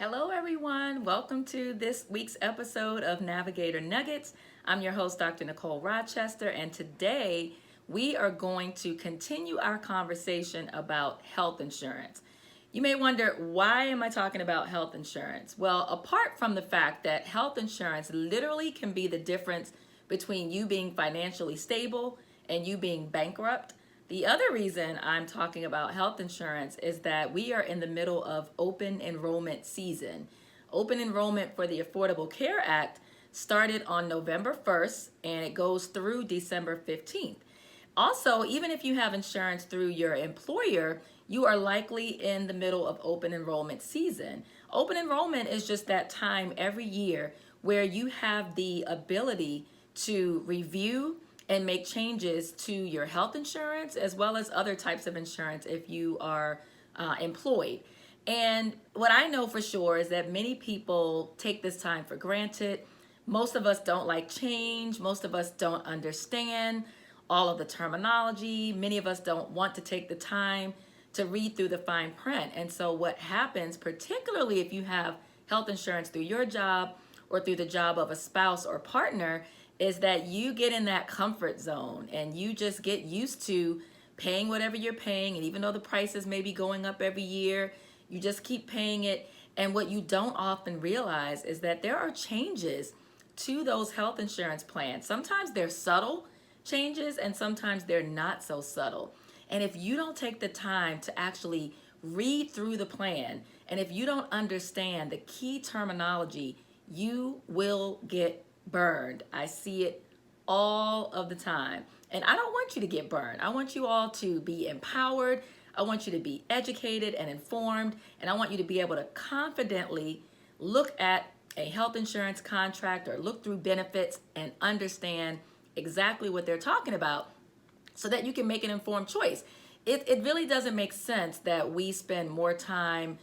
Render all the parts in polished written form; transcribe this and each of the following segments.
Hello, everyone. Welcome to this week's episode of Navigator Nuggets. I'm your host, Dr. Nicole Rochester, and today we are going to continue our conversation about health insurance. You may wonder, why am I talking about health insurance? Well, apart from the fact that health insurance literally can be the difference between you being financially stable and you being bankrupt, the other reason I'm talking about health insurance is that we are in the middle of open enrollment season. Open enrollment for the Affordable Care Act started on November 1st and it goes through December 15th. Also, even if you have insurance through your employer, you are likely in the middle of open enrollment season. Open enrollment is just that time every year where you have the ability to review and make changes to your health insurance as well as other types of insurance if you are employed. And what I know for sure is that many people take this time for granted. Most of us don't like change. Most of us don't understand all of the terminology. Many of us don't want to take the time to read through the fine print. And so what happens, particularly if you have health insurance through your job or through the job of a spouse or partner, is that you get in that comfort zone and you just get used to paying whatever you're paying. And even though the prices may be going up every year, you just keep paying it. And what you don't often realize is that there are changes to those health insurance plans. Sometimes they're subtle changes and sometimes they're not so subtle. And if you don't take the time to actually read through the plan, and if you don't understand the key terminology, you will get burned. I see it all of the time. And I don't want you to get burned. I want you all to be empowered. I want you to be educated and informed. And I want you to be able to confidently look at a health insurance contract or look through benefits and understand exactly what they're talking about so that you can make an informed choice. It really doesn't make sense that we spend more time,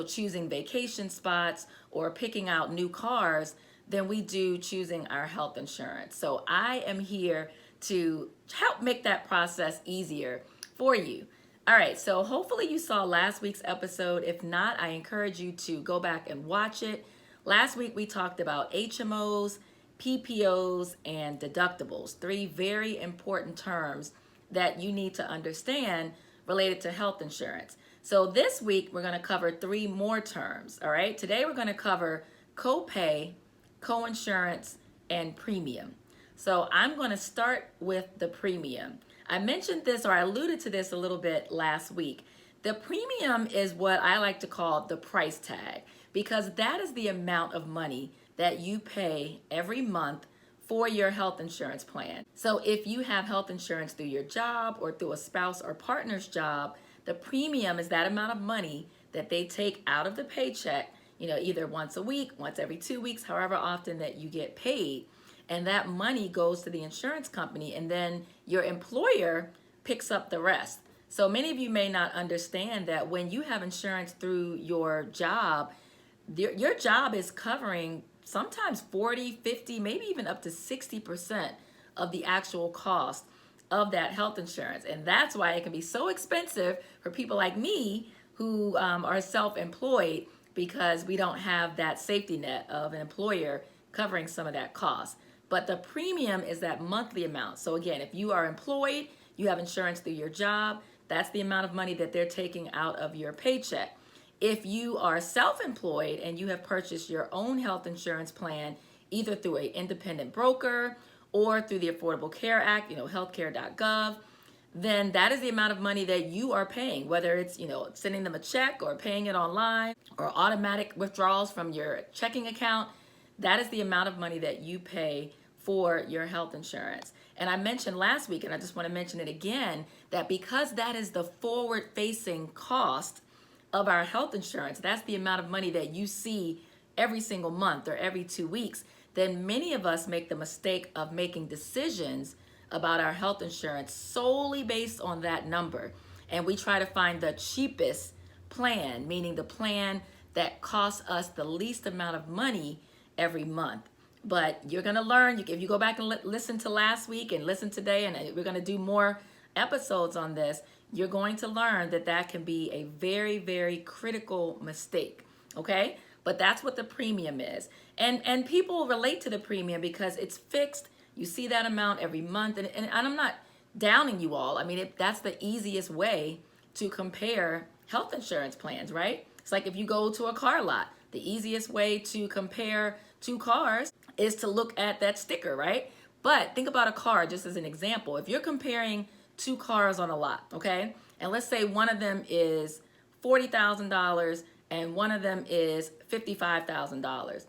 choosing vacation spots or picking out new cars than we do choosing our health insurance. So I am here to help make that process easier for you. All right, so hopefully you saw last week's episode. If not, I encourage you to go back and watch it. Last week we talked about HMOs, PPOs, and deductibles, three very important terms that you need to understand related to health insurance. So this week we're going to cover three more terms, all right? Today we're going to cover copay, coinsurance, and premium. So I'm going to start with the premium. I mentioned this, or I alluded to this a little bit last week. The premium is what I like to call the price tag, because that is the amount of money that you pay every month for your health insurance plan. So if you have health insurance through your job or through a spouse or partner's job, the premium is that amount of money that they take out of the paycheck, either once a week, once every 2 weeks, however often that you get paid. And that money goes to the insurance company, and then your employer picks up the rest. So many of you may not understand that when you have insurance through your job is covering sometimes 40, 50, maybe even up to 60% of the actual cost of that health insurance. And that's why it can be so expensive for people like me who are self-employed, because we don't have that safety net of an employer covering some of that cost. But the premium is that monthly amount. So again, if you are employed, you have insurance through your job, that's the amount of money that they're taking out of your paycheck. If you are self-employed and you have purchased your own health insurance plan, either through an independent broker or through the Affordable Care Act, healthcare.gov, then that is the amount of money that you are paying, whether it's, sending them a check or paying it online or automatic withdrawals from your checking account. That is the amount of money that you pay for your health insurance. And I mentioned last week, and I just want to mention it again, that because that is the forward-facing cost of our health insurance, that's the amount of money that you see every single month or every 2 weeks, then many of us make the mistake of making decisions about our health insurance solely based on that number. And we try to find the cheapest plan, meaning the plan that costs us the least amount of money every month. But you're going to learn, if you go back and listen to last week and listen today, and we're going to do more episodes on this, you're going to learn that that can be a very, very critical mistake. Okay? But that's what the premium is. And people relate to the premium because it's fixed. You see that amount every month. And I'm not downing you all. I mean, that's the easiest way to compare health insurance plans, right? It's like if you go to a car lot, the easiest way to compare two cars is to look at that sticker, right? But think about a car just as an example. If you're comparing two cars on a lot, okay? And let's say one of them is $40,000 and one of them is $55,000.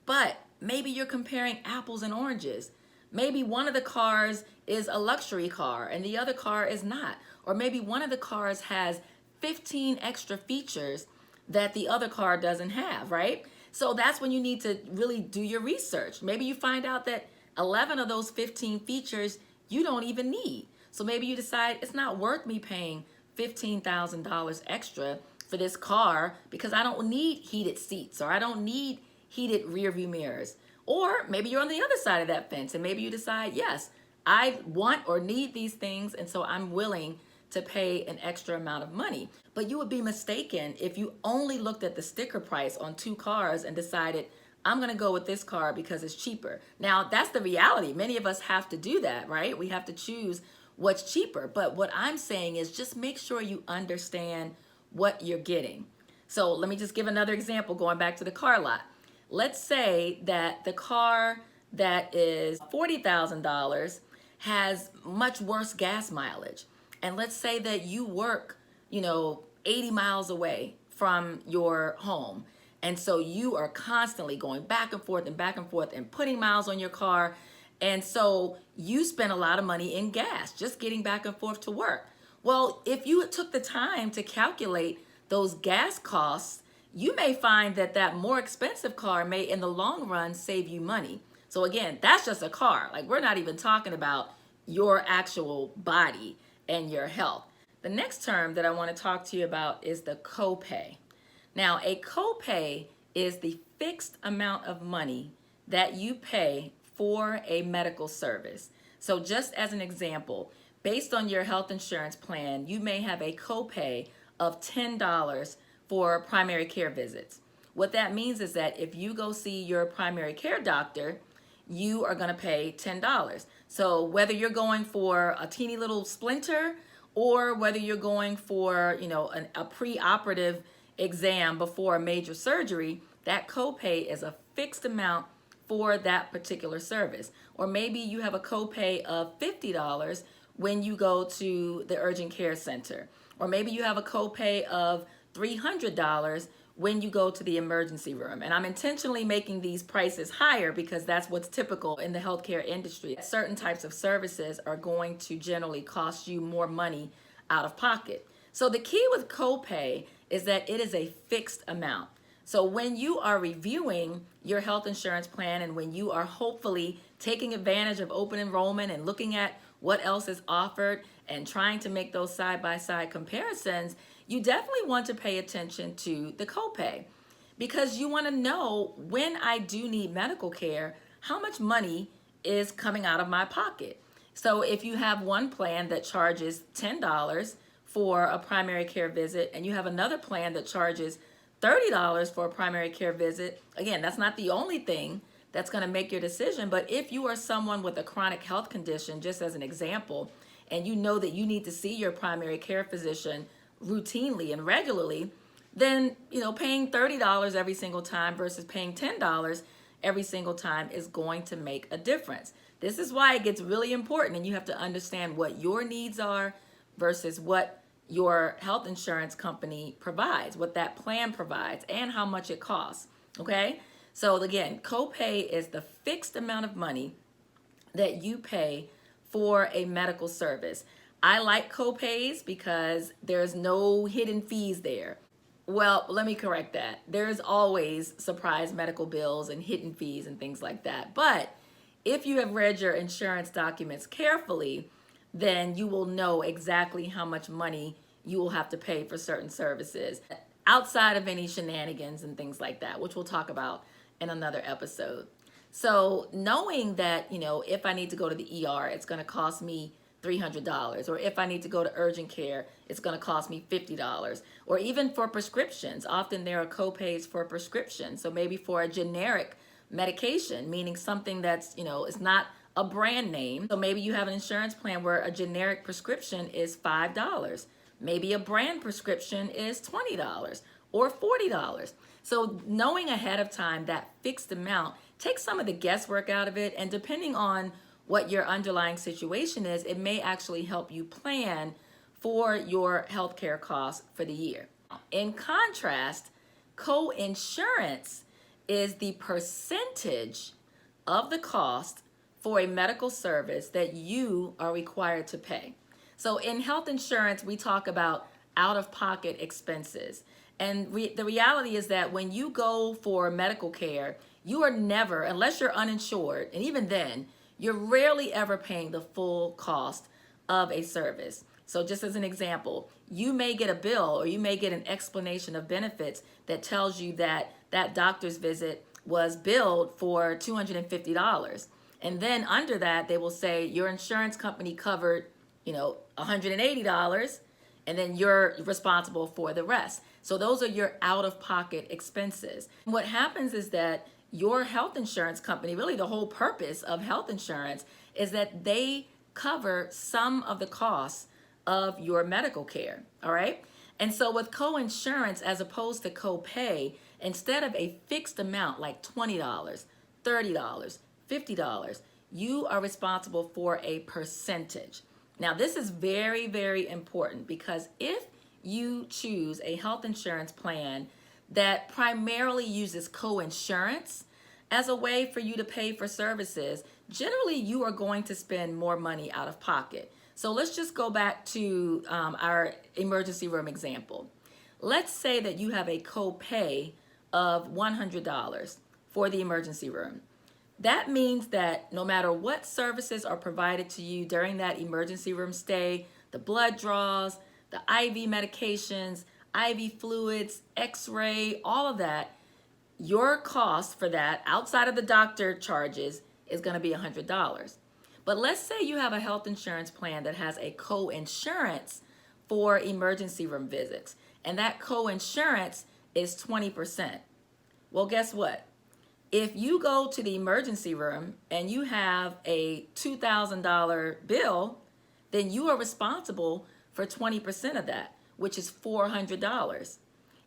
But maybe you're comparing apples and oranges. Maybe one of the cars is a luxury car and the other car is not. Or maybe one of the cars has 15 extra features that the other car doesn't have, right? So that's when you need to really do your research. Maybe you find out that 11 of those 15 features you don't even need. So maybe you decide it's not worth me paying $15,000 extra for this car because I don't need heated seats or I don't need heated rear view mirrors. Or maybe you're on the other side of that fence and maybe you decide, yes, I want or need these things and so I'm willing to pay an extra amount of money. But you would be mistaken if you only looked at the sticker price on two cars and decided, I'm gonna go with this car because it's cheaper. Now, that's the reality. Many of us have to do that, right? We have to choose what's cheaper. But what I'm saying is just make sure you understand what you're getting. So let me just give another example going back to the car lot. Let's say that the car that is $40,000 has much worse gas mileage. And let's say that you work, 80 miles away from your home. And so you are constantly going back and forth and putting miles on your car. And so you spend a lot of money in gas just getting back and forth to work. Well, if you took the time to calculate those gas costs, you may find that that more expensive car may in the long run save you money. So again, that's just a car. Like we're not even talking about your actual body and your health. The next term that I want to talk to you about is the copay. Now, a copay is the fixed amount of money that you pay for a medical service. So just as an example, based on your health insurance plan, you may have a copay of $10 for primary care visits. What that means is that if you go see your primary care doctor, you are going to pay $10. So whether you're going for a teeny little splinter or whether you're going for, a pre-operative exam before a major surgery, that copay is a fixed amount for that particular service. Or maybe you have a copay of $50 when you go to the urgent care center. Or maybe you have a copay of $300 when you go to the emergency room. And I'm intentionally making these prices higher because that's what's typical in the healthcare industry. Certain types of services are going to generally cost you more money out of pocket. So the key with copay is that it is a fixed amount. So when you are reviewing your health insurance plan and when you are hopefully taking advantage of open enrollment and looking at what else is offered and trying to make those side-by-side comparisons, you definitely want to pay attention to the copay because you want to know when I do need medical care, how much money is coming out of my pocket. So if you have one plan that charges $10 for a primary care visit and you have another plan that charges $30 for a primary care visit, again, that's not the only thing that's going to make your decision. But if you are someone with a chronic health condition, just as an example, and you know that you need to see your primary care physician routinely and regularly, then paying $30 every single time versus paying $10 every single time is going to make a difference. This is why it gets really important, and you have to understand what your needs are versus what your health insurance company provides, what that plan provides, and how much it costs. Okay? So again, copay is the fixed amount of money that you pay for a medical service. I like copays because there's no hidden fees there. Well, let me correct that. There's always surprise medical bills and hidden fees and things like that. But if you have read your insurance documents carefully, then you will know exactly how much money you will have to pay for certain services outside of any shenanigans and things like that, which we'll talk about in another episode. So knowing that, if I need to go to the ER, it's going to cost me $300. Or if I need to go to urgent care, it's going to cost me $50. Or even for prescriptions, often there are copays for prescriptions. So maybe for a generic medication, meaning something that's, it's not a brand name. So maybe you have an insurance plan where a generic prescription is $5. Maybe a brand prescription is $20 or $40. So knowing ahead of time that fixed amount takes some of the guesswork out of it, and depending on what your underlying situation is, it may actually help you plan for your healthcare costs for the year. In contrast, coinsurance is the percentage of the cost for a medical service that you are required to pay. So in health insurance, we talk about out-of-pocket expenses. And the reality is that when you go for medical care, you are never, unless you're uninsured, and even then, you're rarely ever paying the full cost of a service. So just as an example, you may get a bill or you may get an explanation of benefits that tells you that that doctor's visit was billed for $250. And then under that, they will say your insurance company covered, $180, and then you're responsible for the rest. So those are your out-of-pocket expenses. What happens is that your health insurance company, really the whole purpose of health insurance is that they cover some of the costs of your medical care, all right? And so with coinsurance, as opposed to copay, instead of a fixed amount like $20, $30, $50, you are responsible for a percentage. Now, this is very, very important because if you choose a health insurance plan that primarily uses coinsurance as a way for you to pay for services, generally you are going to spend more money out of pocket. So let's just go back to our emergency room example. Let's say that you have a copay of $100 for the emergency room. That means that no matter what services are provided to you during that emergency room stay, the blood draws, the IV medications, IV fluids, x-ray, all of that, your cost for that outside of the doctor charges is going to be $100. But let's say you have a health insurance plan that has a coinsurance for emergency room visits, and that coinsurance is 20%. Well, guess what? If you go to the emergency room and you have a $2,000 bill, then you are responsible for 20% of that, which is $400.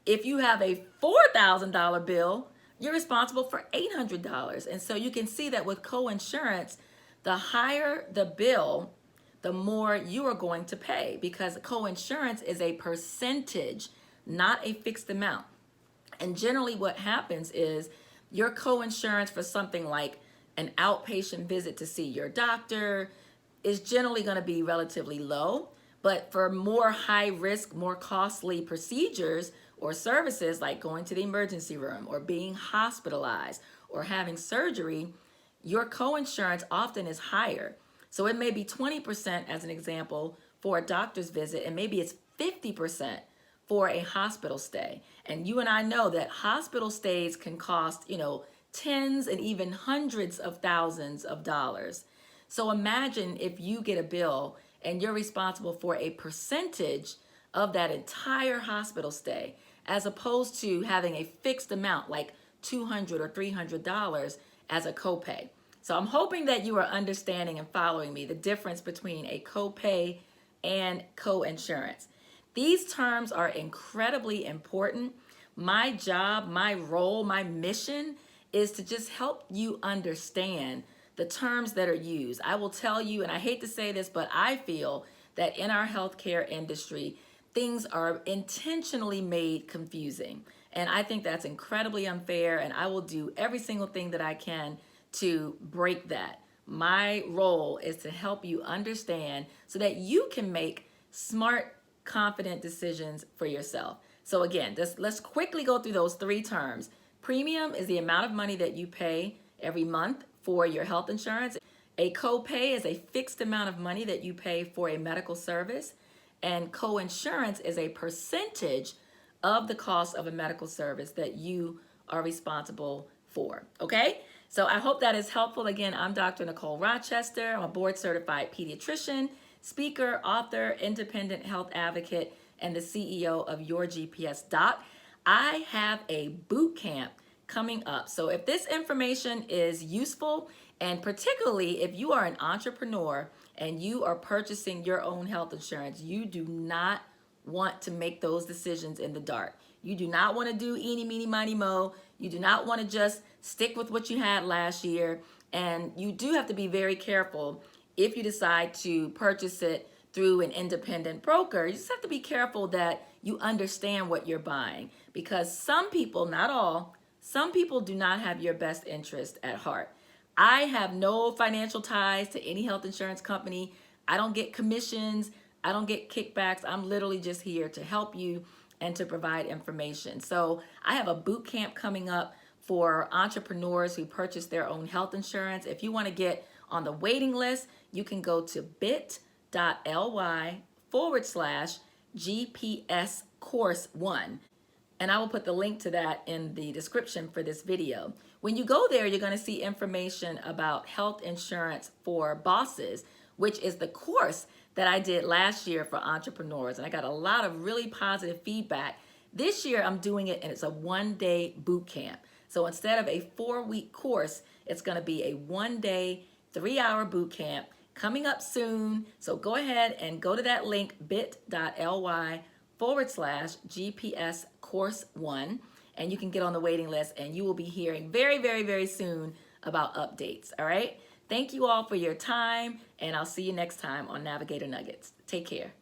If you have a $4,000 bill, you're responsible for $800. And so you can see that with coinsurance, the higher the bill, the more you are going to pay, because coinsurance is a percentage, not a fixed amount. And generally what happens is your coinsurance for something like an outpatient visit to see your doctor is generally going to be relatively low. But for more high risk, more costly procedures or services like going to the emergency room or being hospitalized or having surgery, your coinsurance often is higher. So it may be 20% as an example for a doctor's visit, and maybe it's 50% for a hospital stay. And you and I know that hospital stays can cost, tens and even hundreds of thousands of dollars. So imagine if you get a bill and you're responsible for a percentage of that entire hospital stay, as opposed to having a fixed amount like $200 or $300 as a copay. So I'm hoping that you are understanding and following me the difference between a copay and coinsurance. These terms are incredibly important. My job, my role, my mission is to just help you understand the terms that are used. I will tell you, and I hate to say this, but I feel that in our healthcare industry, things are intentionally made confusing. And I think that's incredibly unfair, and I will do every single thing that I can to break that. My role is to help you understand so that you can make smart, confident decisions for yourself. So again, let's quickly go through those three terms. Premium is the amount of money that you pay every month for your health insurance. A copay is a fixed amount of money that you pay for a medical service. And coinsurance is a percentage of the cost of a medical service that you are responsible for. Okay? So I hope that is helpful. Again, I'm Dr. Nicole Rochester. I'm a board certified pediatrician, speaker, author, independent health advocate, and the CEO of Your GPS Doc. I have a boot camp coming up. So if this information is useful, and particularly if you are an entrepreneur and you are purchasing your own health insurance, you do not want to make those decisions in the dark. You do not want to do eeny, meeny, miny, mo. You do not want to just stick with what you had last year. And you do have to be very careful if you decide to purchase it through an independent broker. You just have to be careful that you understand what you're buying, because some people, not all, some people do not have your best interest at heart. I have no financial ties to any health insurance company. I don't get commissions. I don't get kickbacks. I'm literally just here to help you and to provide information. So I have a boot camp coming up for entrepreneurs who purchase their own health insurance. If you want to get on the waiting list, you can go to bit.ly/GPS course 1. And I will put the link to that in the description for this video. When you go there, you're going to see information about health insurance for bosses, which is the course that I did last year for entrepreneurs. And I got a lot of really positive feedback. This year, I'm doing it, and it's a one-day boot camp. So instead of a 4-week course, it's going to be a one-day, 3-hour boot camp coming up soon. So go ahead and go to that link, bit.ly/GPS course 1, and you can get on the waiting list, and you will be hearing very, very, very soon about updates. All right. Thank you all for your time, and I'll see you next time on Navigator Nuggets. Take care.